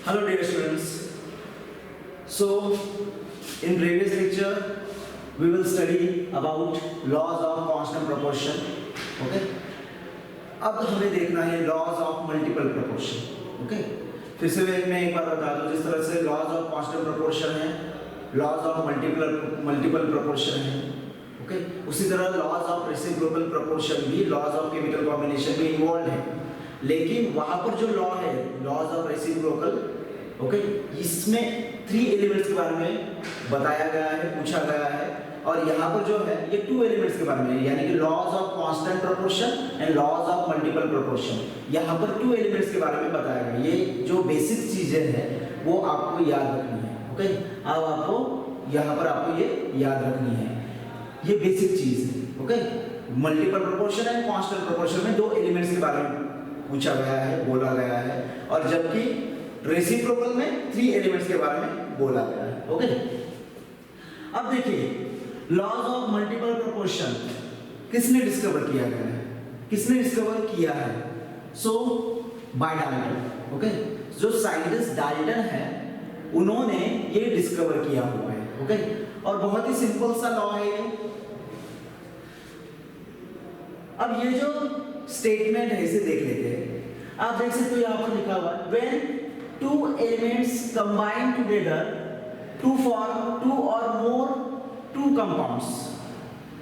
Hello dear students. So in previous lecture we will study about laws of constant proportion. Okay. अब हमें देखना है laws of multiple proportion. Okay. फिर से मैं एक बार बता दूं, जिस तरह से laws of constant proportion है, laws of multiple proportion है. Okay. उसी तरह laws of reciprocal proportion भी, laws of chemical combination भी involved है. लेकिन वहां पर जो लॉ है, लॉज ऑफ रेसिप्रोकल, ओके, इसमें 3 एलिमेंट्स के बारे में बताया गया है, पूछा गया है. और यहाँ पर जो है ये 2 एलिमेंट्स के बारे में, यानी कि laws of constant proportion and laws of multiple proportion. यहाँ पर 2 एलिमेंट्स के बारे में बताया गया. ये जो बेसिक चीजें हैं वो आपको याद रखनी है. ओके, अब आपको यहाँ पर आपको ये याद रखनी है, ये बेसिक चीज है. Okay, multiple proportion and constant proportion में 2 एलिमेंट्स के बारे में पूछा गया है, बोला गया है, और जबकि रेसिप्रोकल में 3 एलिमेंट्स के बारे में बोला गया है. ओके, अब देखिए लॉज ऑफ मल्टीपल प्रोपोर्शन किसने डिस्कवर किया गया है, किसने डिस्कवर किया है? सो बाय डाल्टन. ओके, जो साइंटिस्ट डाल्टन है उन्होंने ये डिस्कवर किया हुआ है. ओके, और बहुत ही सिंपल सा लॉ है ये. अब ये जो स्टेटमेंट है इसे देख लेते हैं. आप देख सकते हो यहाँ पर लिखा हुआ है when 2 elements combine together to form 2 or more 2 compounds.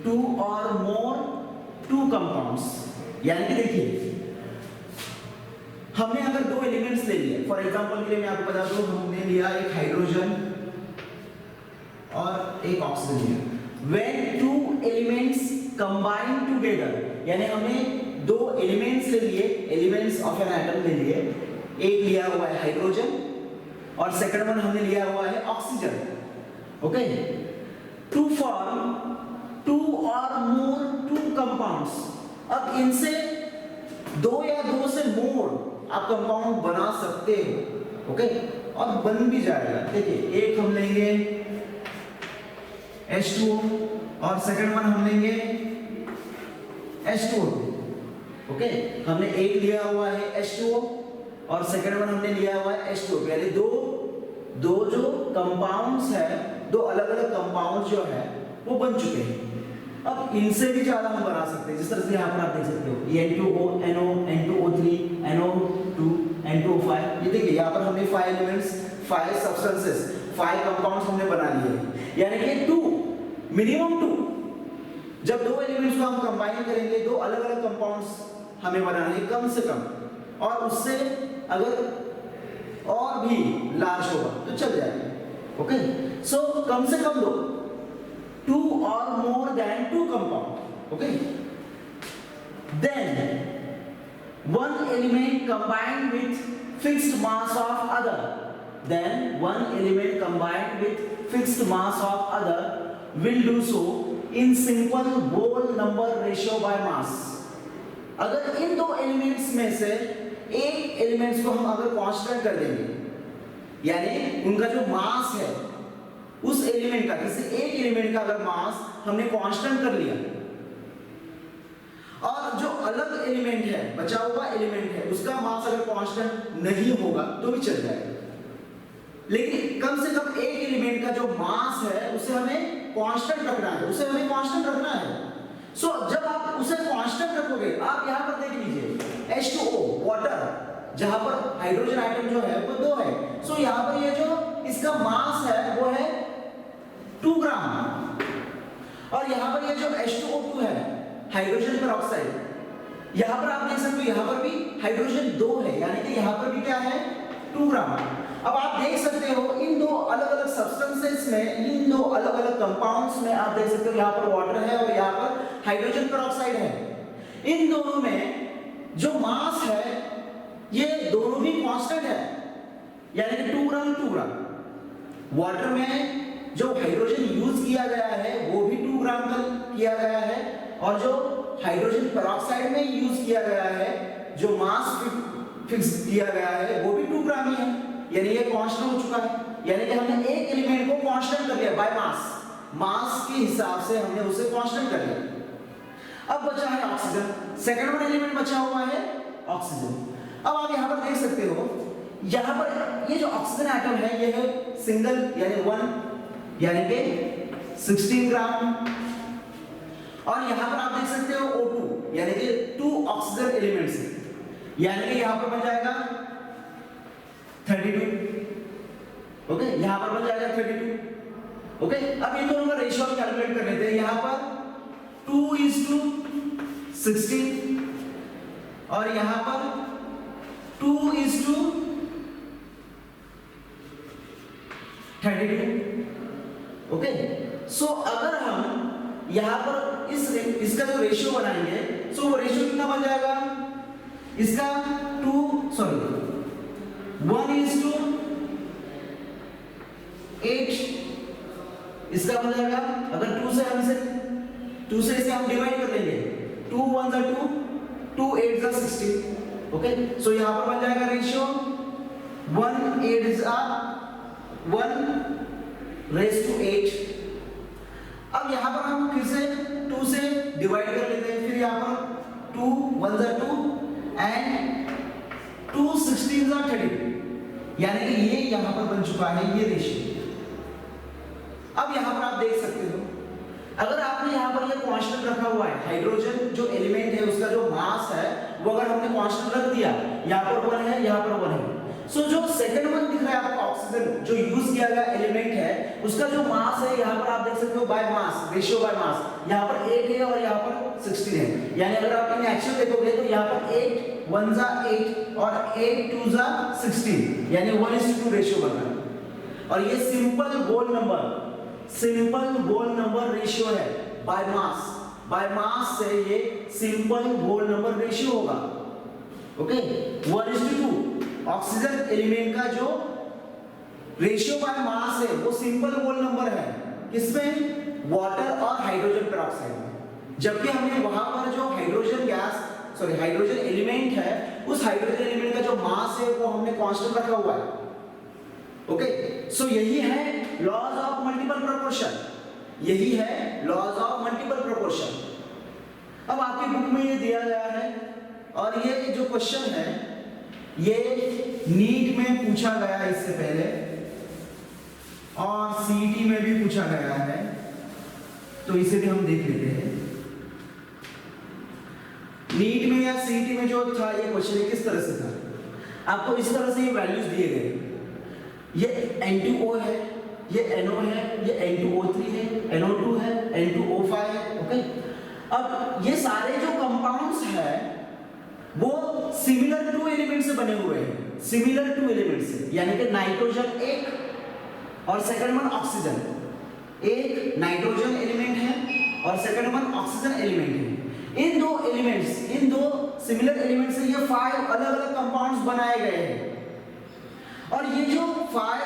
2 or more 2 compounds. यानी कि देखिए हमने अगर 2 एलिमेंट्स ले लिए, फॉर एग्जांपल के लिए मैं आपको बता दूं, हमने लिया एक हाइड्रोजन और एक ऑक्सीजन लिया. व्हेन 2 elements combine together, यानी हमने 2 एलिमेंट्स ले लिए, एलिमेंट्स ऑफ एन एटम ले लिए. एक लिया हुआ है हाइड्रोजन और सेकंड वन हमने लिया हुआ है ऑक्सीजन. ओके, टू फॉर्म 2 और मोर 2 कंपाउंड्स. अब इनसे 2 या 2 से मोर आप कंपाउंड बना सकते हो. ओके, और बन भी जाएगा. देखिए एक हम लेंगे H2O और सेकंड वन हम लेंगे H2O. ओके, हमने एक लिया हुआ है H2O और सेकंड वन हमने लिया हुआ है H2O. पहले दो जो कंपाउंड्स है, 2 अलग-अलग कंपाउंड जो है वो बन चुके हैं. अब इनसे भी ज्यादा हम बना सकते हैं, जिस तरह से यहाँ पर आप देख सकते हो N2O, NO, N2O3, NO2, N2O5. ये देखिए यहाँ पर हमने 5 एलिमेंट्स, 5 सब्सटेंसेस, 5 कंपाउंड्स हमने बना लिए. यानी कि 2, मिनिमम 2. जब 2 एलिमेंट्स को हम कंबाइन करेंगे, 2 अलग-अलग कंपाउंड्स हमें बनाने हैं कम से कम, और उससे अगर और भी लार्ज होगा तो चल जाएगा. ओके, सो कम से कम 2 और more than 2 compound. Okay, then 1 element combined with fixed mass of other. Then 1 element combined with fixed mass of other will do so in simple whole number ratio by mass. अगर इन 2 elements में से एक elements को हम अगर constant कर देंगे, यानी उनका जो मास है उस एलिमेंट का, किसी एक एलिमेंट का अगर मास हमने कांस्टेंट कर लिया, और जो अलग एलिमेंट है, बचा हुआ एलिमेंट है, उसका मास अगर कांस्टेंट नहीं होगा तो भी चल जाएगा. लेकिन कम से कम एक एलिमेंट का जो मास है उसे हमें कांस्टेंट रखना है, उसे हमें कांस्टेंट रखना है. सो जब आप उसे कांस्टेंट रखोगे, आप यहाँ पर देख लीजिए H2O वाटर, जहां पर हाइड्रोजन आइटम जो है वो 2 है. सो यहाँ पर ये जो इसका मास है वो है 2 ग्राम, और यहाँ पर ये जो H2O2 है, हाइड्रोजन पेरोक्साइड, यहाँ पर आप देख सकते हो यहाँ पर भी हाइड्रोजन 2 है, यानी कि यहाँ पर भी क्या है 2 ग्राम. अब आप देख सकते हो इन 2 अलग-अलग सब्सटेंसेस में, इन 2 अलग-अलग कंपाउंड्स में आप देख सकते हो यहाँ पर वाटर है और यहाँ पर हाइड्रोजन पेरोक्साइड है. इन दोनों में जो मास है ये दोनों भी कांस्टेंट है, यानी कि 2 ग्राम 2 ग्राम. वाटर में जो हाइड्रोजन यूज किया गया है वो भी 2 ग्राम का किया गया है, और जो हाइड्रोजन पेरोक्साइड में यूज किया गया है, जो मास फिक्स किया गया है वो भी 2 ग्राम ही है. यानी ये कांस्टेंट हो चुका है, यानी कि हमने एक एलिमेंट को कांस्टेंट कर लिया बाय मास. मास के हिसाब से हमने उसे कांस्टेंट कर लिया. अब बचा है ऑक्सीजन, सेकंड वन एलिमेंट बचा हुआ है ऑक्सीजन. अब आप यहाँ पर देख सकते हो यहाँ पर ये जो ऑक्सीजन एटम है ये है सिंगल यानी 1 यानी कि 16 ग्राम, और यहाँ पर आप देख सकते हो O2 यानी कि 2 ऑक्सीजन एलिमेंट्स है, यानी कि यहाँ पर बन जाएगा 32। ओके, यहाँ पर बन जाएगा 32। ओके, अब इन दोनों का रेशियो हम कैलकुलेट कर लेते हैं। यहाँ पर 2:16 और यहाँ पर 2:32। ओके, सो अगर हम यहाँ पर इसका जो रेशियो बनाएंगे, सो वो रेशियो कितना बन जाएगा इसका 1:8 इसका बन जाएगा। अगर 2 से इसे हम डिवाइड कर लेंगे, 2 1 जा 2, 2 8 जा 16। ओके, सो यहाँ पर बन जाएगा रेशियो 1:8 जा 1:8। अब यहाँ पर हम फिर से 2 से डिवाइड कर लेते हैं, फिर यहाँ पर 2 1 जा 2 एंड 2 16 जा 32, यानी कि ये यहाँ पर बन चुका है ये रेशियो। अब यहाँ पर आप देख सकते हो, अगर आपने यहाँ पर ये कांस्टेंट रखा हुआ है, हाइड्रोजन जो एलिमेंट है उसका जो मास है वो अगर हमने कांस्टेंट रख दिया, यहाँ पर 1 है, यहाँ पर 1 है, सो जो सेकंड वन दिख रहा है आपको ऑक्सीजन जो यूज किया गया एलिमेंट है उसका जो मास है यहाँ पर आप देख सकते हो बाय मास, रेशियो बाय मास, यहाँ पर 8 है और यहाँ पर 16 है, यानी अगर आप इन्हें एक्चुअल देखोगे तो यहाँ पर 8 1 जा 8 और 8 2 जा 16, यानी 1:2 रेशियो बन रहा है। और ये सिंपल गोल नंबर रेशियो है बाय मास से ये सिंपल गोल नंबर रेशियो होगा। ओके, 1:2 ऑक्सीजन एलिमेंट का जो रेशियो बाय मास है वो सिंपल गोल नंबर है किसमें, वाटर और हाइड्रोजन पेरोक्साइड में, जबकि हमने वहां पर जो हाइड्रोजन एलिमेंट है उस हाइड्रोजन एलिमेंट का जो मास है वो हमने कांस्टेंट रखा हुआ है। ओके, सो यही है लॉज ऑफ मल्टीपल प्रोपोर्शन, यही है लॉज ऑफ मल्टीपल प्रोपोर्शन। अब आपकी बुक में ये दिया गया है और ये जो क्वेश्चन है ये नीट में पूछा गया है इससे पहले और सीईटी में भी पूछा गया है, तो इसे भी हम देख लेते हैं। नीट में या सीईटी में जो था ये क्वेश्चन किस तरह से था, आपको इस तरह से ये वैल्यूज दिए गए, ये N2O है, ये NO है, ये N2O3 है, NO2 है, N2O5 है। ओके, अब ये सारे जो कंपाउंड्स है वो सिमिलर टू एलिमेंट से बने हुए हैं, सिमिलर टू एलिमेंट से, यानी कि नाइट्रोजन एक और सेकंड वन ऑक्सीजन, एक नाइट्रोजन एलिमेंट है और सेकंड वन ऑक्सीजन एलिमेंट है। इन दो सिमिलर एलिमेंट से ये 5 अलग अलग कंपाउंड्स बनाए गए हैं, और ये जो 5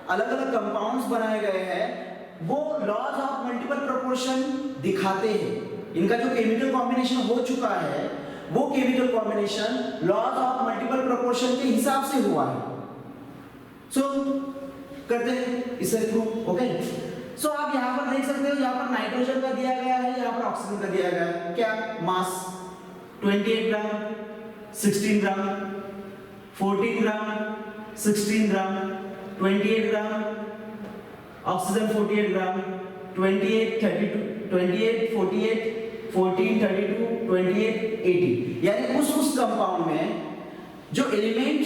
अलग अलग कंपाउंड्स बनाए गए हैं वो लॉज ऑफ मल्टीपल प्रोपोर्शन दिखाते हैं। इनका जो केमिकल कॉम्बिनेशन हो चुका है वो chemical combination laws of multiple proportion के हिसाब से हुआ है। सो करते हैं इसे प्रूव। ओके, सो आप यहां पर देख सकते हो, यहां पर नाइट्रोजन का दिया गया है, यहां पर ऑक्सीजन का दिया गया है, क्या मास 28 ग्राम, 16 ग्राम, 14 ग्राम, 16 ग्राम, 28 ग्राम, ऑक्सीजन 48 ग्राम, 28 32, 28 48, 14 32, 28 80, यानी उस कंपाउंड में जो एलिमेंट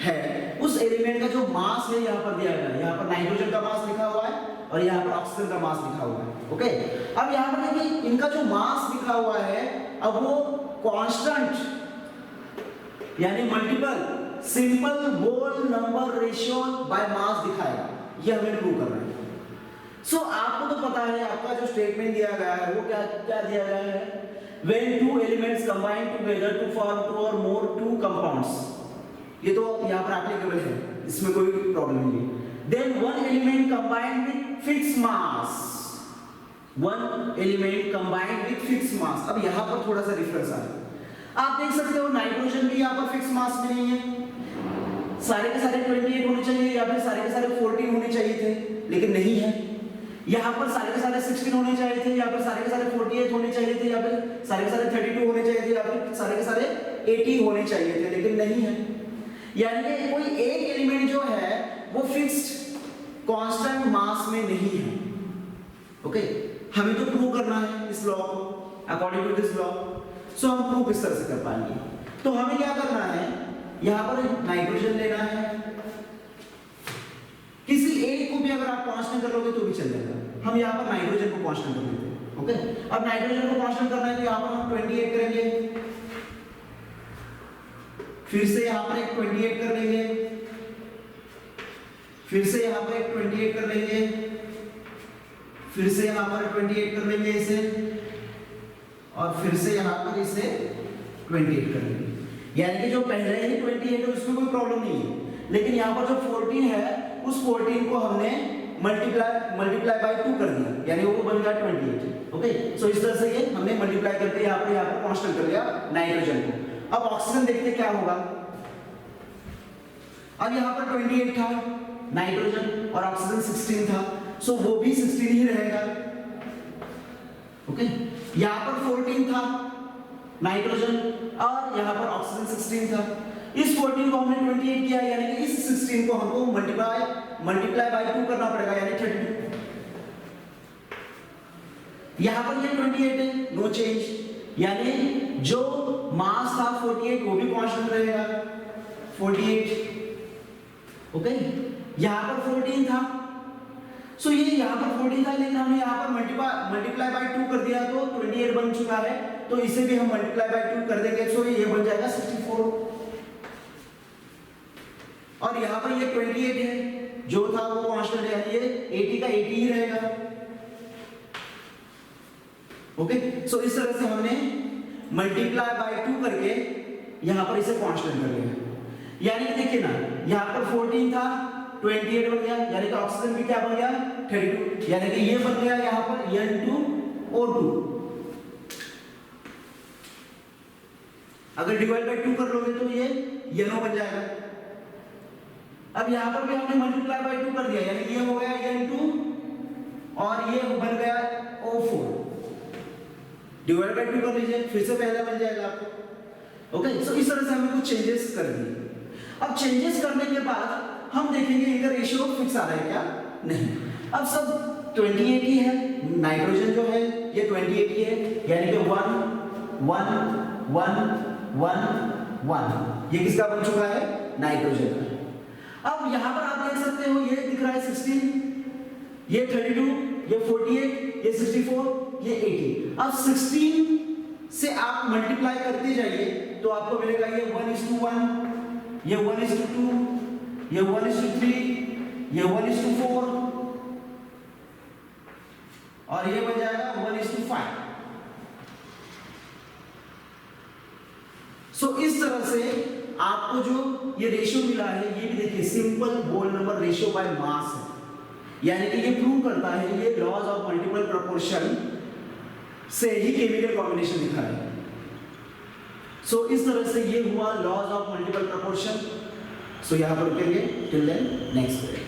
है उस एलिमेंट का जो मास है यहाँ पर दिया गया है। यहाँ पर नाइट्रोजन का मास लिखा हुआ है और यहाँ पर ऑक्सीजन का मास लिखा हुआ है। ओके, अब यहाँ पर देखिए इनका जो मास लिखा हुआ है अब वो कांस्टेंट यानी multiple simple whole number ratio by mass दिखाएगा, ये हमें प्रूव करना है। सो आपको तो पता है, आपका जो स्टेटमेंट दिया गया है वो क्या दिया गया है, when two elements combine together to form 2 or more two compounds, ये तो यहाँ पर एप्लीकेबल है, इसमें कोई प्रॉब्लम नहीं है। Then one element combined with fixed mass, one element combined with fixed mass। अब यहाँ पर थोड़ा सा डिफरेंस आ रहा है, आप देख सकते हो नाइट्रोजन भी यहाँ पर फिक्स मास में नहीं है, सारे के सारे 28 होने चाहिए या फिर सारे के सारे 14 होने चाहिए थे, लेकिन नहीं है। यहाँ पर सारे के सारे 16 होने चाहिए थे, या फिर सारे के सारे 48 होने चाहिए थे, या फिर सारे के सारे 32 होने चाहिए थे, या फिर सारे के सारे 80 होने चाहिए थे, लेकिन नहीं है। यानी कि कोई एक एलिमेंट जो है वो फिक्स्ड कांस्टेंट मास में नहीं है। ओके, हमें तो प्रूव करना है इस लॉ को अकॉर्डिंग टू दिस लॉ। सो हम प्रूव किस तरह से कर पाएंगे? तो हमें क्या करना है, यहां पर नाइट्रोजन लेना है, किसी एक को भी अगर आप कांस्टेंट कर लोगे तो भी चल जाएगा। हम यहां पर नाइट्रोजन को कांस्टेंट कर लेते हैं। ओके, अब नाइट्रोजन को कांस्टेंट करना है तो यहां पर हम 28 करेंगे, फिर से यहां पर एक 28 कर लेंगे, फिर से यहां पर एक 28 कर लेंगे, फिर से यहां पर 28 कर लेंगे इसे, और फिर से यहां पर इसे 28 कर लेंगे। यानी कि जो पहले ही 28 है उसमें कोई प्रॉब्लम नहीं है, लेकिन यहां पर जो 14 है उस 14 को हमने मल्टीप्लाई बाय 2 कर दिया, यानी वो बन गया 28। ओके, सो इस तरह से ये हमने मल्टीप्लाई करके यहां पर कांस्टेंट कर लिया नाइट्रोजन को। अब ऑक्सीजन देखते क्या होगा। अब यहां पर 28 था नाइट्रोजन और ऑक्सीजन 16 था, सो वो भी 16 ही रहेगा। ओके, यहां पर 14 था नाइट्रोजन और यहां पर ऑक्सीजन 16 था। इस 14 को हमने 28 किया, यानी कि इस 16 को हमको मल्टीप्लाई बाय 2 करना पड़ेगा, यानी 32। यहां पर ये 28 है, नो चेंज, यानी जो मास था 48 वो भी कांस्टेंट रहेगा 48। ओके, यहां पर 14 था, सो ये यहां पर 14 था, लेकिन हमने यहां पर मल्टीप्लाई बाय 2 कर दिया तो 28 बन चुका है, तो इसे भी हम मल्टीप्लाई बाय 2 कर देंगे, सो ये बन जाएगा 64। और यहां पर ये 28 है, जो था वो कांस्टेंट है, यानी ये 80 का 80 ही रहेगा। ओके, सो इस तरह से हमने मल्टीप्लाई बाय 2 करके यहां पर इसे कांस्टेंट कर लिया। यानी कि देखिए ना, यहां पर 14 था, 28 बन गया, यानी कि ऑक्सीजन भी क्या बन गया 32, यानी कि ये बन गया यहां पर N2O2। अगर डिवाइड बाय 2 कर लोगे तो ये NO बन जाएगा। अब यहां पर भी हमने मल्टीप्लाई बाय 2 कर दिया, यानी ये हो गया N2 और ये बन गया O4। डिवाइड बाय 2 कर लीजिए, फिर से पहला बन जाएगा आपको। ओके, सो इस तरह से हमने कुछ चेंजेस कर दिए। अब चेंजेस करने के बाद हम देखेंगे इनका रेशियो फिक्स आ रहा है क्या, नहीं। अब सब 28 ही है, नाइट्रोजन जो है ये 28 ही है, यानी कि 1 1 1 1 1, ये किसका बन चुका है, नाइट्रोजन का। अब यहां पर आप देख सकते हो ये दिख रहा है 16, ये 32, ये 48, ये 64, ये 80। अब 16 से आप मल्टीप्लाई करते जाइए तो आपको मिलेगा ये 1:1, ये 1:2, ये 1:3, ये 1:4 और ये बन जाएगा 1:5। सो इस तरह से आपको जो ये रेशियो मिला है, ये भी देखिए simple whole number ratio by mass है, यानी कि ये प्रूव करता है ये लॉज ऑफ मल्टीपल प्रोपोर्शन से ही केमिकल कॉम्बिनेशन दिखा है। सो इस तरह से ये हुआ लॉज ऑफ मल्टीपल प्रोपोर्शन। सो यहां पर रुकेंगे टिल देन नेक्स्ट वीडियो।